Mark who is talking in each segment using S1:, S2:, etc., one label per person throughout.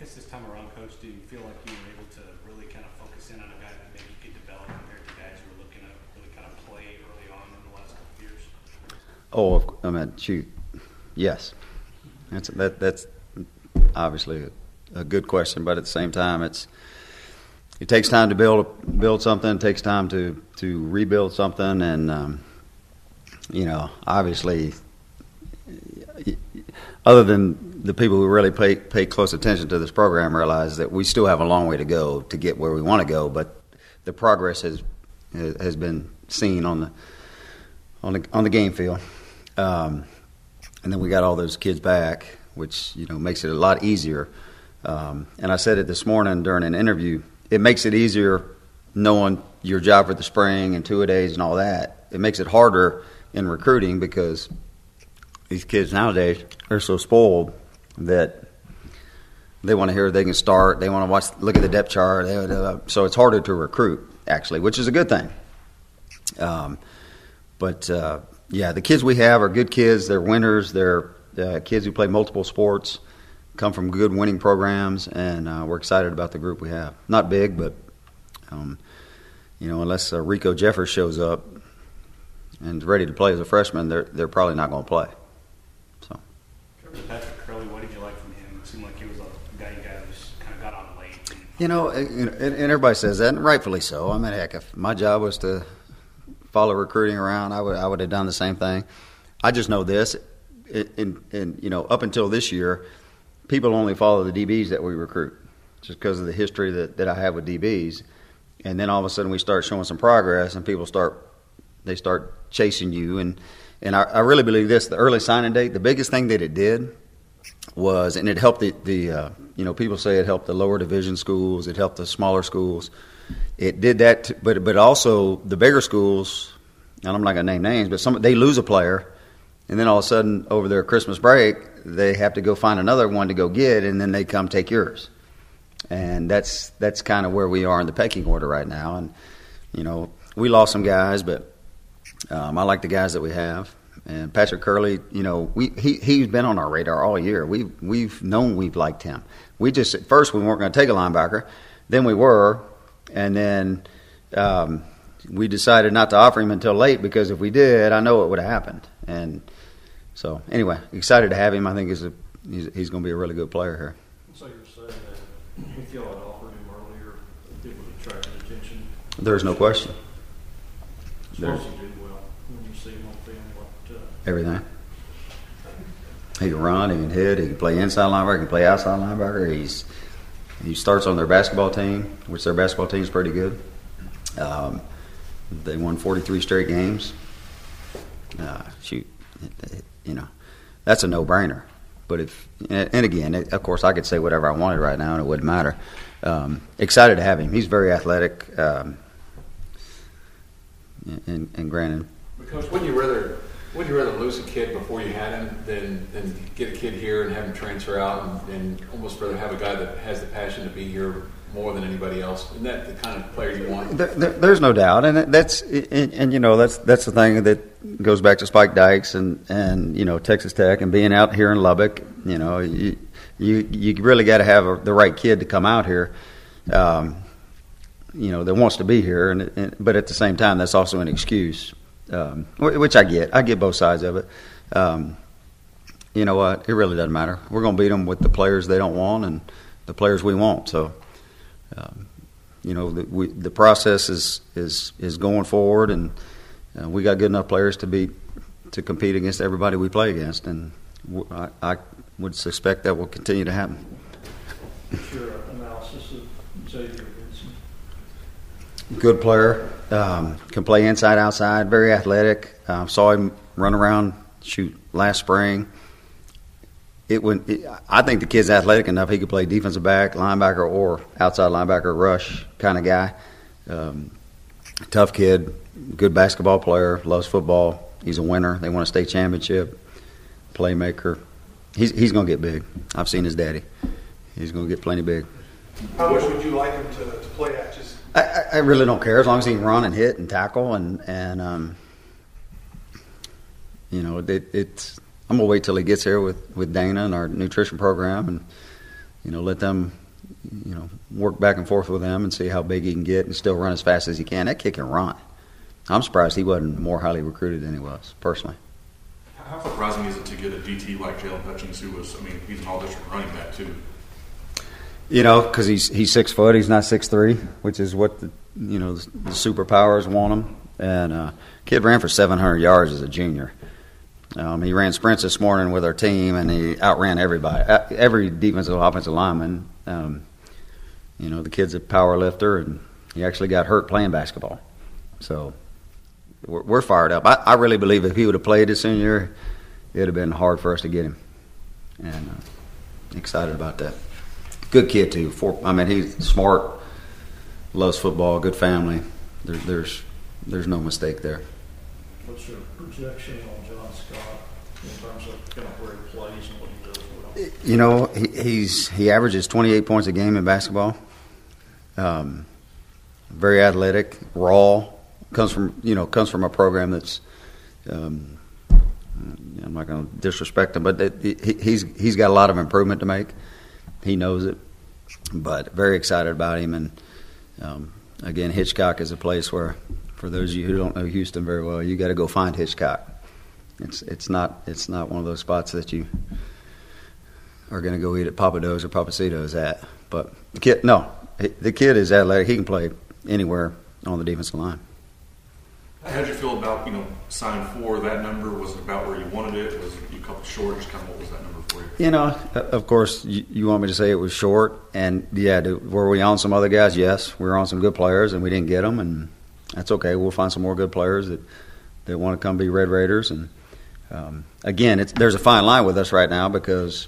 S1: guess this time around, Coach, do you feel like you were able to really kind of focus in on a guy that maybe you could develop compared to guys who were looking to really kind of play early on in the last couple of years?
S2: Oh, I mean, shoot, yes. That's obviously a good question, but at the same time, it takes time to build something. It takes time to rebuild something, and obviously, other than the people who really pay close attention to this program, realize that we still have a long way to go to get where we want to go. But the progress has been seen on the game field, and then we got all those kids back, which makes it a lot easier. And I said it this morning during an interview. It makes it easier knowing your job for the spring and two-a-days and all that. It makes it harder in recruiting because these kids nowadays are so spoiled that they want to hear they can start. They want to look at the depth chart. So it's harder to recruit, actually, which is a good thing. But the kids we have are good kids. They're winners. They're kids who play multiple sports, come from good winning programs, and we're excited about the group we have. Not big, but unless Rico Jeffers shows up and is ready to play as a freshman, they're probably not going to play. So.
S1: Patrick Curley, what did you like from him? It seemed like he was a guy you guys kind of got on late.
S2: And everybody says that, and rightfully so. I mean, heck, if my job was to follow recruiting around, I would have done the same thing. I just know this, up until this year, people only follow the DBs that we recruit, just because of the history that I have with DBs. And then all of a sudden we start showing some progress, and people start chasing you. And I really believe this: the early signing date, the biggest thing that it did was, and it helped the people say it helped the lower division schools, it helped the smaller schools. It did that, but also the bigger schools, and I'm not going to name names, but they lose a player, and then all of a sudden over their Christmas break, they have to go find another one to go get, and then they come take yours. And that's kind of where we are in the pecking order right now. And, we lost some guys, but I like the guys that we have. And Patrick Curley, he's been on our radar all year. We've known we've liked him. At first we weren't going to take a linebacker. Then we were. And then we decided not to offer him until late, because if we did, I know it would have happened. And so, anyway, excited to have him. I think he's going to be a really good player here.
S3: So you're saying that if y'all had offered him earlier, it would have attracted attention?
S2: There's no question.
S3: Suppose he did well when you see him on film.
S2: Everything. He can run, he can hit, he can play inside linebacker, he can play outside linebacker. He starts on their basketball team, which their basketball team is pretty good. They won 43 straight games. That's a no-brainer. But again, of course, I could say whatever I wanted right now, and it wouldn't matter. Excited to have him. He's very athletic, and granted.
S4: Coach, wouldn't you rather lose a kid before you had him than get a kid here and have him transfer out, and almost rather have a guy that has the passion to be here more than anybody else? Isn't that the kind of player you want?
S2: There's no doubt, and that's the thing that goes back to Spike Dykes and Texas Tech and being out here in Lubbock. You really got to have the right kid to come out here. That wants to be here, but at the same time, that's also an excuse, which I get. I get both sides of it. You know what? It really doesn't matter. We're going to beat them with the players they don't want and the players we want. So, the process is going forward, and we got good enough players to compete against everybody we play against, and I would suspect that will continue to happen.
S3: What's your analysis of Xavier Benson?
S2: Good player, can play inside, outside, very athletic. Saw him run around, shoot last spring. I think the kid's athletic enough he could play defensive back, linebacker, or outside linebacker, rush kind of guy. Tough kid, good basketball player, loves football. He's a winner. They won a state championship. Playmaker. He's going to get big. I've seen his daddy. He's going to get plenty big.
S5: How much would you like him to play at?
S2: I really don't care as long as he can run and hit and tackle and I'm gonna wait till he gets here with Dana and our nutrition program, let them, work back and forth with them and see how big he can get and still run as fast as he can. That kid can run. I'm surprised he wasn't more highly recruited than he was, personally.
S6: How surprising is it to get a DT like Jalen Hutchins, who was, he's an all-district running back, too?
S2: Because he's 6 foot, he's not 6'3", which is what the superpowers want him. And kid ran for 700 yards as a junior. He ran sprints this morning with our team, and he outran everybody, every defensive, offensive lineman. The kid's a power lifter, and he actually got hurt playing basketball. So we're fired up. I really believe if he would have played his senior year, it would have been hard for us to get him. And excited about that. Good kid, too. He's smart, loves football, good family. There's no mistake there.
S3: What's your projection on John Scott in terms of kind of where he plays and what he does well?
S2: He averages 28 points a game in basketball. Very athletic, raw. Comes from a program that's. I'm not going to disrespect him, but he's got a lot of improvement to make. He knows it, but very excited about him. And again, Hitchcock is a place where, for those of you who don't know Houston very well, you got to go find Hitchcock. It's not one of those spots that you are going to go eat at Papado's or Papacitos at. But the kid is athletic. He can play anywhere on the defensive line.
S6: How did you feel about, signing for that number? Was it about where you wanted it? Was you a couple short? Just kind of what was that number for you?
S2: Of course, you want me to say it was short. And, were we on some other guys? Yes. We were on some good players, and we didn't get them. And that's okay. We'll find some more good players that want to come be Red Raiders. And, again, there's a fine line with us right now because,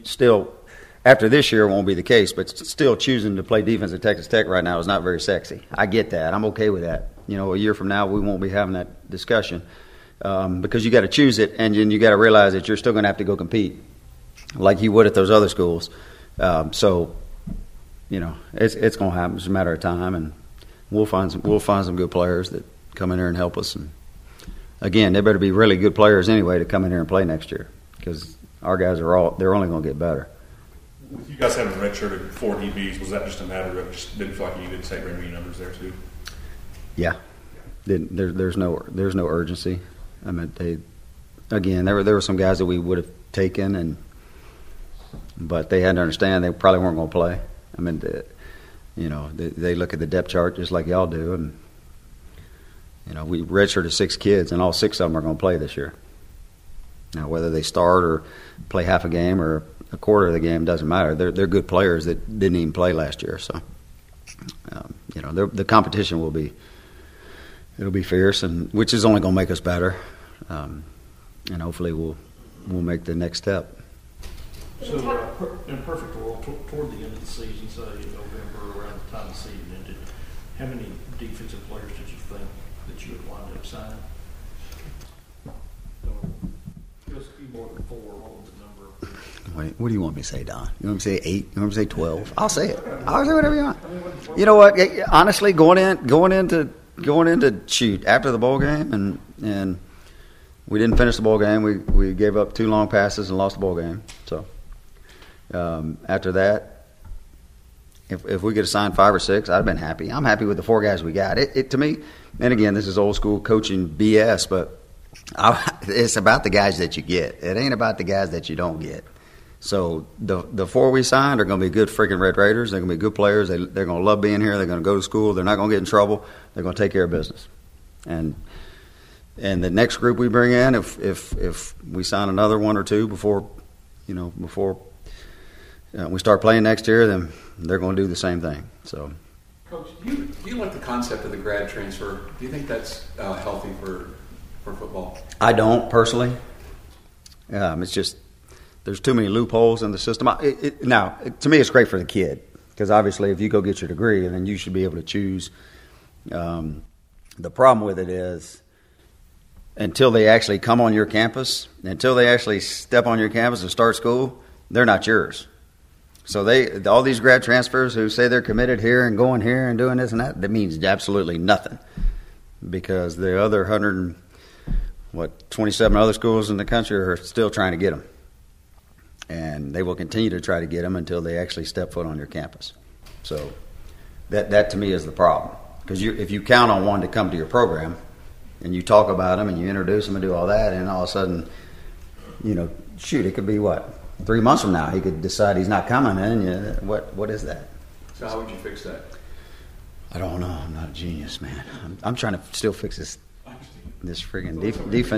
S2: still – after this year, it won't be the case, but still choosing to play defense at Texas Tech right now is not very sexy. I get that. I'm okay with that. A year from now, we won't be having that discussion because you got to choose it, and then you got to realize that you're still going to have to go compete like you would at those other schools. It's going to happen. It's a matter of time, and we'll find some good players that come in here and help us. And again, they better be really good players anyway to come in here and play next year because our guys they're only going to get better.
S6: With you guys having redshirted 4 DBs, was that just a matter of just didn't feel like you needed to say bring me numbers there too?
S2: Yeah, there's no urgency. There were some guys that we would have taken, but they had to understand they probably weren't going to play. They look at the depth chart just like y'all do, and we redshirted 6 kids, and all 6 of them are going to play this year. Now, whether they start or play half a game or a quarter of the game doesn't matter. They're good players that didn't even play last year. So, the competition it'll be fierce, and which is only going to make us better. And hopefully we'll make the next step.
S3: So, in a perfect world, toward the end of the season, say in November, around the time the season ended, how many defensive players did you think that you would wind up signing? Just a few more than 4. What was the number?
S2: Wait, what do you want me to say, Don? You want me to say 8? You want me to say 12? I'll say it. I'll say whatever you want. You know what? Honestly, going into shoot after the bowl game, and we didn't finish the bowl game. We gave up 2 long passes and lost the bowl game. So after that, if we could have signed 5 or 6, I'd have been happy. I'm happy with the 4 guys we got. It to me, and again, this is old school coaching BS, but it's about the guys that you get. It ain't about the guys that you don't get. So the 4 we signed are going to be good freaking Red Raiders. They're going to be good players. They're going to love being here. They're going to go to school. They're not going to get in trouble. They're going to take care of business. And the next group we bring in, if we sign another 1 or 2 before we start playing next year, then they're going to do the same thing. So,
S4: Coach, do you like the concept of the grad transfer? Do you think that's healthy for football?
S2: I don't personally. It's just there's too many loopholes in the system. Now, to me, it's great for the kid because obviously, if you go get your degree, then you should be able to choose. The problem with it is until they actually come on your campus, until they actually step on your campus and start school, they're not yours. So all these grad transfers who say they're committed here and going here and doing this and that means absolutely nothing because the other 27 other schools in the country are still trying to get them. and they will continue to try to get them until they actually step foot on your campus. So that to me is the problem, because if you count on one to come to your program and you talk about them and you introduce them and do all that, and all of a sudden, shoot, it could be 3 months from now he could decide he's not coming, and what is that?
S4: So how would you fix that?
S2: I don't know. I'm not a genius, man. I'm trying to still fix this friggin'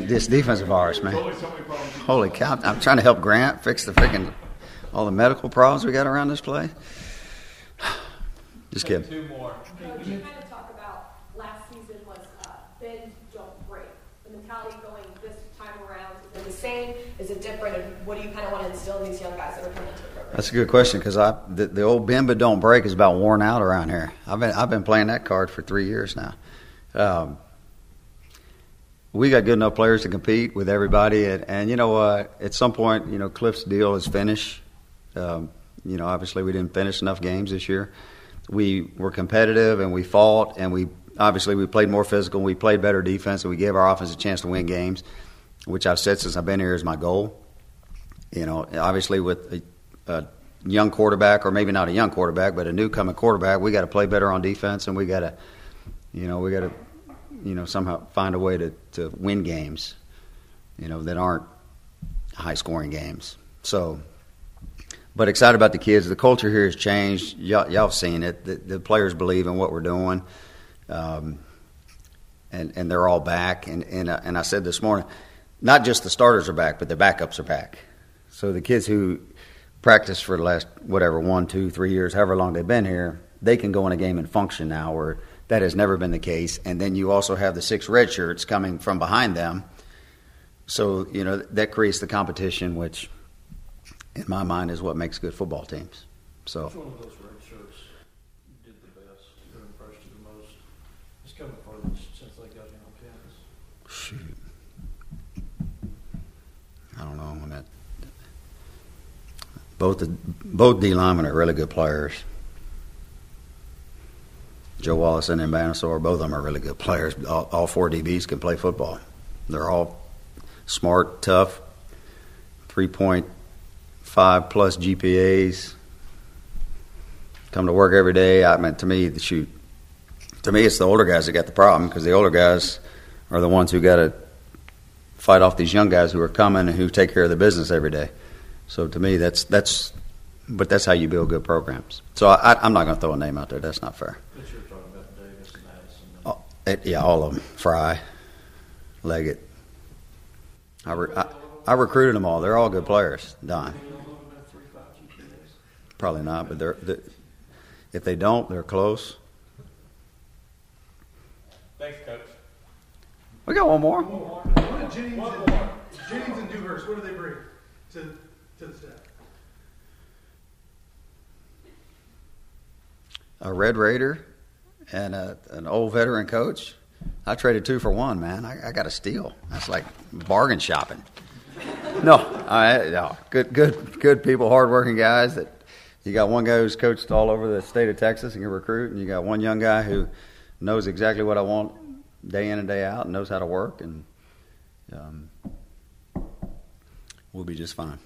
S2: this defense of ours, man. Holy cow! I'm trying to help Grant fix all the medical problems we got around this place. Just kidding.
S7: Two more. Coach, you kind of talk about last season was bend, don't break. The mentality going this time around, is it the same? Is it different? And what do you kind of want to instill in these young guys that are coming into the program?
S2: That's a good question, because the old bend but don't break is about worn out around here. I've been playing that card for 3 years now. We got good enough players to compete with everybody, and you know what? At some point, Cliff's deal is finished. Obviously we didn't finish enough games this year. We were competitive and we fought, and we played more physical. And we played better defense, and we gave our offense a chance to win games, which I've said since I've been here is my goal. Obviously with a young quarterback, or maybe not a young quarterback, but a newcomer quarterback, we got to play better on defense, and we got to somehow find a way to win games, that aren't high-scoring games. So, but excited about the kids. The culture here has changed. Y'all have seen it. The players believe in what we're doing, and they're all back. And I said this morning, not just the starters are back, but the backups are back. So the kids who practiced for the last 1, 2, 3 years, however long they've been here, they can go in a game and function now, where that has never been the case. And then you also have the 6 red shirts coming from behind them. So, that creates the competition, which in my mind is what makes good football teams. So,
S3: which one of those red shirts did the best or impressed you the most? It's coming furthest since they got in on campus.
S2: Shoot. I don't know when that. Both D linemen are really good players. Joe Wallace and Banasaur, both of them are really good players. All 4 DBs can play football. They're all smart, tough, 3.5 plus GPAs. Come to work every day. To me, it's the older guys that got the problem, because the older guys are the ones who got to fight off these young guys who are coming and who take care of the business every day. So to me, that's how you build good programs. So I'm not going to throw a name out there. That's not fair.
S3: But you're talking about Davis and Addison.
S2: Yeah, all of them. Fry, Leggett. I recruited them all. They're all good players. Don. Probably not, but if they don't, they're close.
S7: Thanks, Coach.
S2: We got one more.
S5: What did Jennings and Dewhurst, what do they bring to the staff?
S2: A Red Raider and an old veteran coach. I traded 2 for 1, man. I got a steal. That's like bargain shopping. No, good people, hardworking guys. That you got one guy who's coached all over the state of Texas and can recruit, and you got one young guy who knows exactly what I want day in and day out and knows how to work, and we'll be just fine.